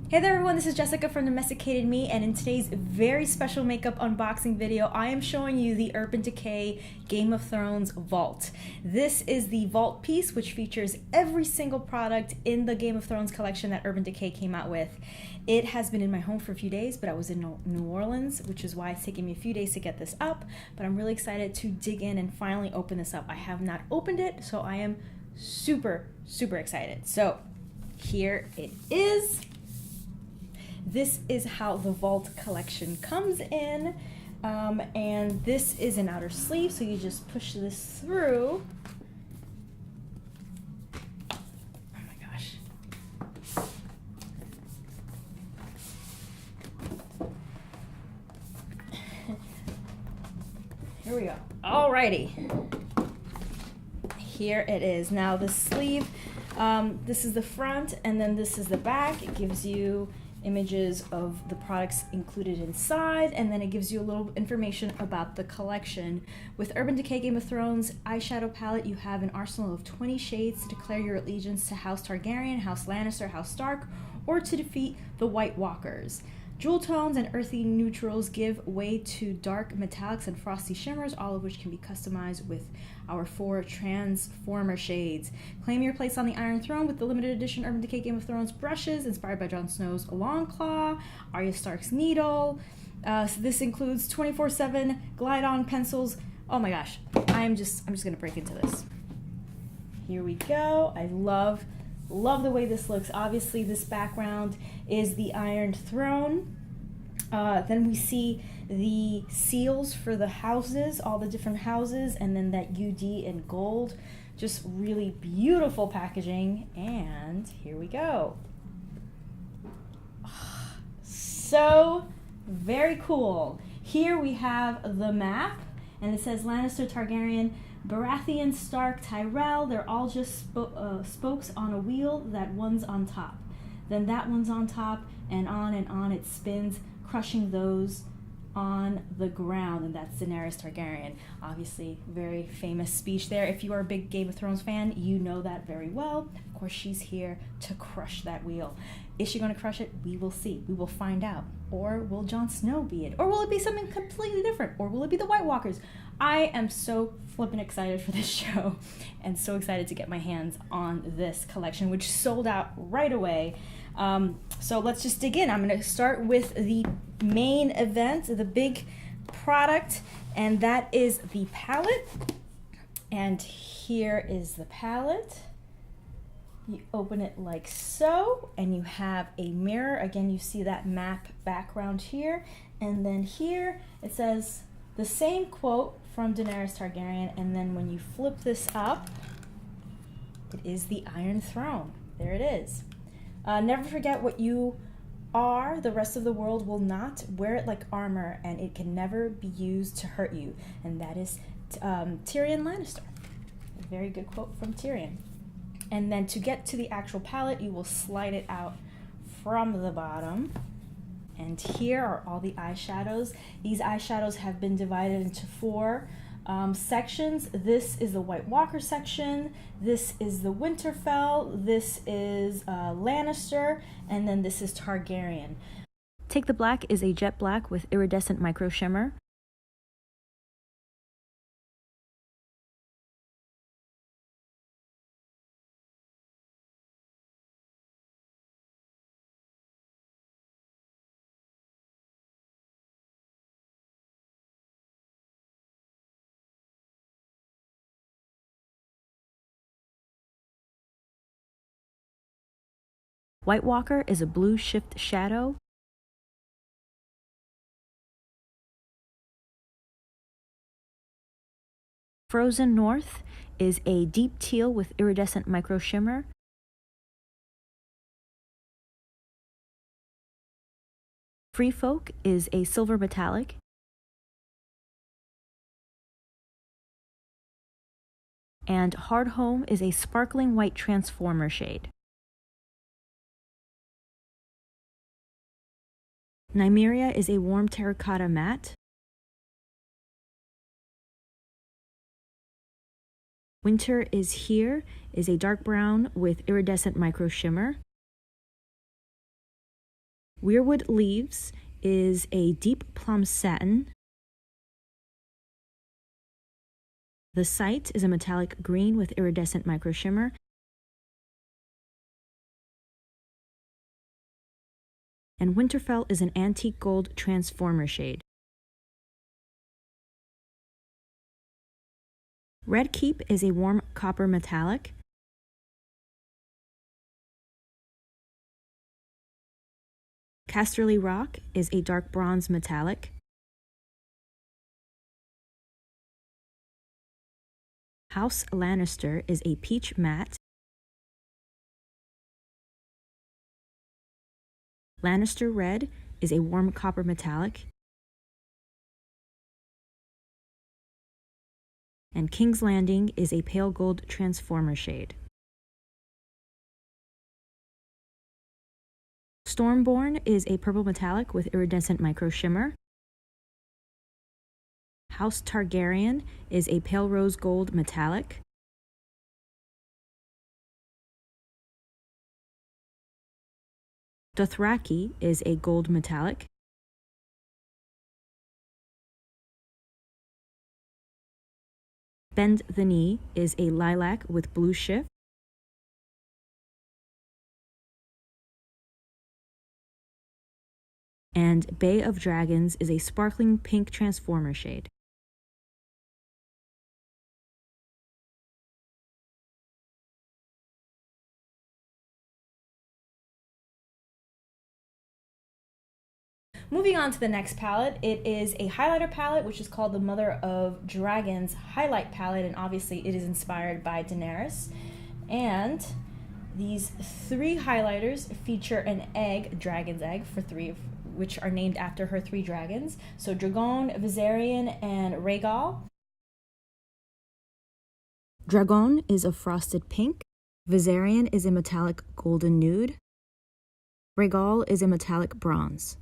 Hey there everyone, this is Jessica from Domesticated Me, and in today's very special makeup unboxing video, I am showing you the Urban Decay Game of Thrones Vault. This is the vault piece which features every single product in the Game of Thrones collection that Urban Decay came out with. It has been in my home for a few days, but I was in New Orleans, which is why it's taken me a few days to get this up, but I'm really excited to dig in and finally open this up. I have not opened it, so I am super excited. So here it is. This is how the Vault collection comes in, and this is an outer sleeve, so you just push this through. Oh my gosh. Here we go. Alrighty. Here it is. Now the sleeve, this is the front, and then this is the back. It gives you images of the products included inside, and then it gives you a little information about the collection. With Urban Decay Game of Thrones eyeshadow palette, you have an arsenal of 20 shades to declare your allegiance to House Targaryen, House Lannister, House Stark, or to defeat the White Walkers. Jewel tones and earthy neutrals give way to dark metallics and frosty shimmers, all of which can be customized with our 4 transformer shades. Claim your place on the Iron Throne with the limited edition Urban Decay Game of Thrones brushes inspired by Jon Snow's Longclaw, Arya Stark's Needle. So this includes 24/7 glide-on pencils. Oh my gosh, I'm just gonna break into this. Here we go. I love the way this looks. Obviously this background is the Iron Throne. Then we see the seals for the houses, all the different houses, and then that UD in gold. Just really beautiful packaging, and here we go. So very cool. Here we have the map, and it says Lannister, Targaryen, Baratheon, Stark, Tyrell. They're all just spokes on a wheel. That one's on top. Then that one's on top, and on it spins, crushing those on the ground, and that's Daenerys Targaryen. Obviously, very famous speech there. If you are a big Game of Thrones fan, you know that very well. Of course, she's here to crush that wheel. Is she going to crush it? We will see. We will find out. Or will Jon Snow be it? Or will it be something completely different? Or will it be the White Walkers? I am so flippin' excited for this show, and so excited to get my hands on this collection, which sold out right away. So let's just dig in. I'm going to start with the main event, the big product, and that is the palette. And here is the palette. You open it like so, and you have a mirror. Again, you see that map background here, and then here it says the same quote from Daenerys Targaryen, and then when you flip this up, it is the Iron Throne. There it is. Never forget what you are. The rest of the world will not. Wear it like armor, and it can never be used to hurt you. And that is Tyrion Lannister. A very good quote from Tyrion. And then to get to the actual palette, you will slide it out from the bottom. And here are all the eyeshadows. These eyeshadows have been divided into 4 sections. This is the White Walker section, this is the Winterfell, this is Lannister, and then this is Targaryen. Take the Black is a jet black with iridescent micro shimmer. White Walker is a blue shift shadow. Frozen North is a deep teal with iridescent micro shimmer. Free Folk is a silver metallic. And Hard Home is a sparkling white transformer shade. Nymeria is a warm terracotta matte. Winter is Here is a dark brown with iridescent micro shimmer. Weirwood Leaves is a deep plum satin. The Sight is a metallic green with iridescent micro shimmer. And Winterfell is an antique gold transformer shade. Red Keep is a warm copper metallic. Casterly Rock is a dark bronze metallic. House Lannister is a peach matte. Lannister Red is a warm copper metallic. And King's Landing is a pale gold transformer shade. Stormborn is a purple metallic with iridescent micro shimmer. House Targaryen is a pale rose gold metallic. Dothraki is a gold metallic. Bend the Knee is a lilac with blue shift. And Bay of Dragons is a sparkling pink transformer shade. Moving on to the next palette, it is a highlighter palette, which is called the Mother of Dragons Highlight Palette, and obviously it is inspired by Daenerys. And these 3 highlighters feature an egg, dragon's egg, for 3 of which are named after her 3 dragons. So Drogon, Viserion, and Rhaegal. Drogon is a frosted pink. Viserion is a metallic golden nude. Rhaegal is a metallic bronze.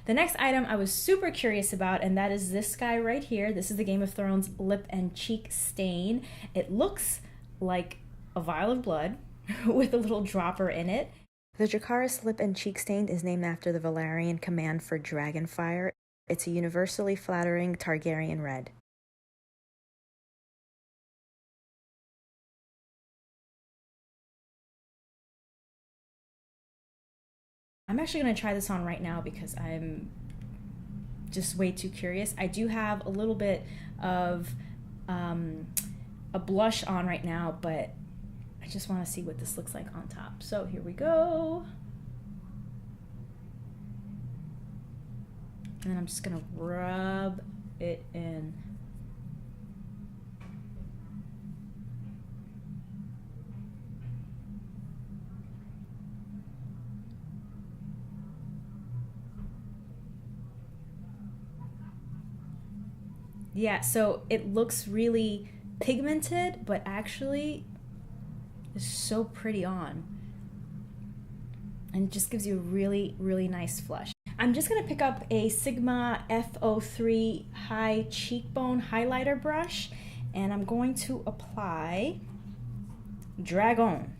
The next item I was super curious about, and that is this guy right here. This is the Game of Thrones Lip and Cheek Stain. It looks like a vial of blood with a little dropper in it. The Dracarys Lip and Cheek Stain is named after the Valyrian command for dragonfire. It's a universally flattering Targaryen red. I'm actually going to try this on right now because I'm just way too curious. I do have a little bit of a blush on right now, but I just want to see what this looks like on top. So here we go. And then I'm just going to rub it in. Yeah, so it looks really pigmented, but actually is so pretty on. And it just gives you a really, really nice flush. I'm just gonna pick up a Sigma F03 High Cheekbone Highlighter brush, and I'm going to apply Dragon,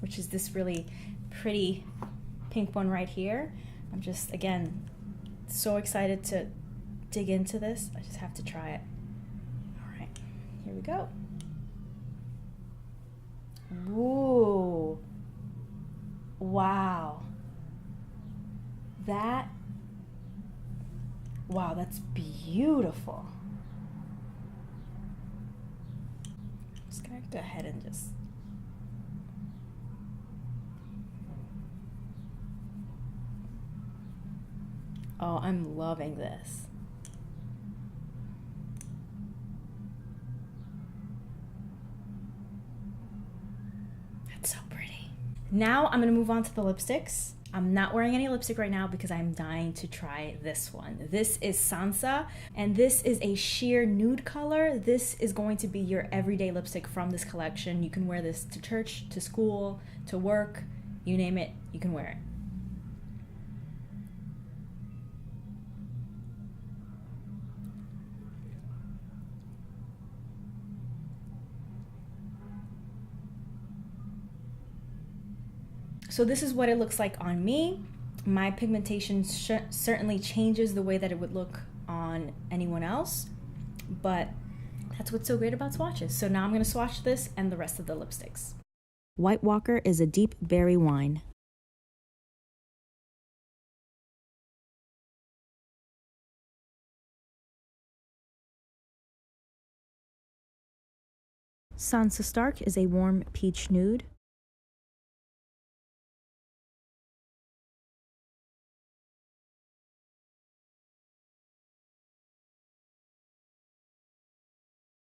which is this really pretty pink one right here. I'm just, again, so excited to dig into this. I just have to try it. All right, here we go. Ooh, wow. Wow, that's beautiful. I'm just gonna go ahead and just oh, I'm loving this. That's so pretty. Now I'm gonna move on to the lipsticks. I'm not wearing any lipstick right now because I'm dying to try this one. This is Sansa, and this is a sheer nude color. This is going to be your everyday lipstick from this collection. You can wear this to church, to school, to work, you name it, you can wear it. So this is what it looks like on me. My pigmentation certainly changes the way that it would look on anyone else, but that's what's so great about swatches. So now I'm going to swatch this and the rest of the lipsticks. White Walker is a deep berry wine. Sansa Stark is a warm peach nude.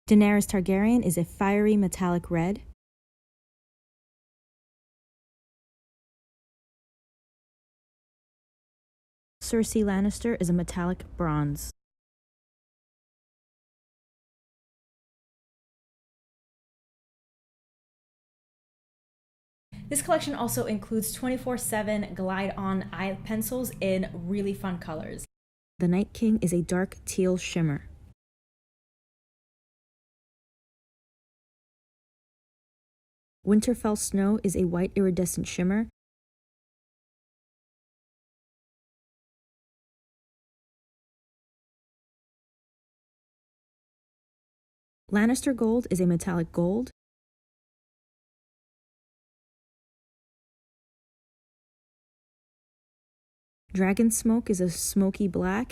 Daenerys Targaryen is a fiery metallic red. Cersei Lannister is a metallic bronze. This collection also includes 24/7 glide-on eye pencils in really fun colors. The Night King is a dark teal shimmer. Winterfell Snow is a white iridescent shimmer. Lannister Gold is a metallic gold. Dragon Smoke is a smoky black.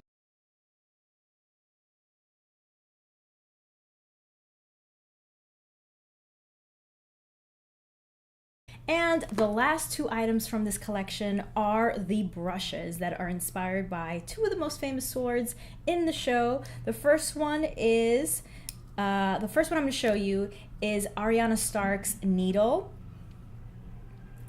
And the last two items from this collection are the brushes that are inspired by two of the most famous swords in the show. The first one I'm going to show you is Arya Stark's needle.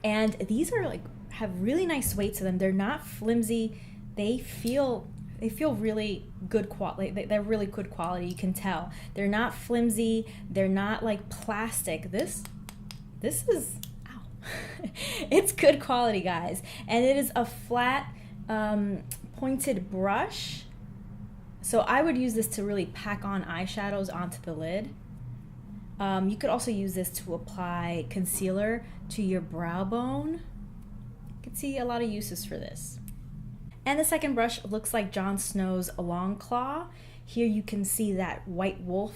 And these are have really nice weight to them. They're not flimsy. They feel really good quality. They're really good quality. You can tell. They're not flimsy. They're not like plastic. This is, ow. It's good quality, guys. And it is a flat pointed brush. So I would use this to really pack on eyeshadows onto the lid. You could also use this to apply concealer to your brow bone. You can see a lot of uses for this. And the second brush looks like Jon Snow's long claw. Here you can see that white wolf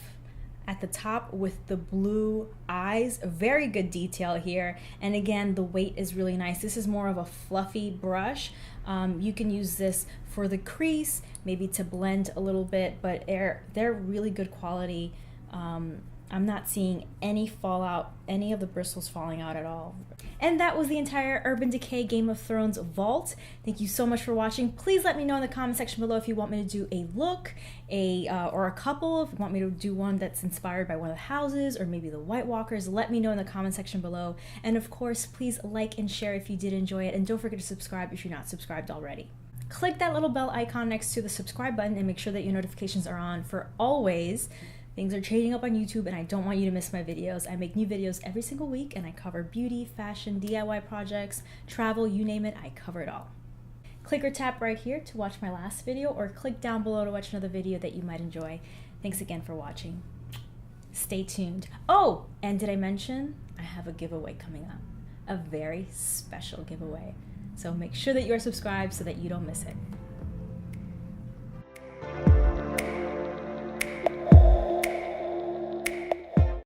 at the top with the blue eyes. Very good detail here. And again, the weight is really nice. This is more of a fluffy brush. You can use this for the crease, maybe to blend a little bit, but they're really good quality. I'm not seeing any fallout, any of the bristles falling out at all. And that was the entire Urban Decay Game of Thrones vault. Thank you so much for watching. Please let me know in the comment section below if you want me to do a look, or a couple. If you want me to do one that's inspired by one of the houses, or maybe the White Walkers, let me know in the comment section below. And of course, please like and share if you did enjoy it. And don't forget to subscribe if you're not subscribed already. Click that little bell icon next to the subscribe button and make sure that your notifications are on for always. Things are changing up on YouTube and I don't want you to miss my videos. I make new videos every single week and I cover beauty, fashion, DIY projects, travel, you name it, I cover it all. Click or tap right here to watch my last video, or click down below to watch another video that you might enjoy. Thanks again for watching. Stay tuned. Oh, and did I mention I have a giveaway coming up? A very special giveaway. So make sure that you are subscribed so that you don't miss it.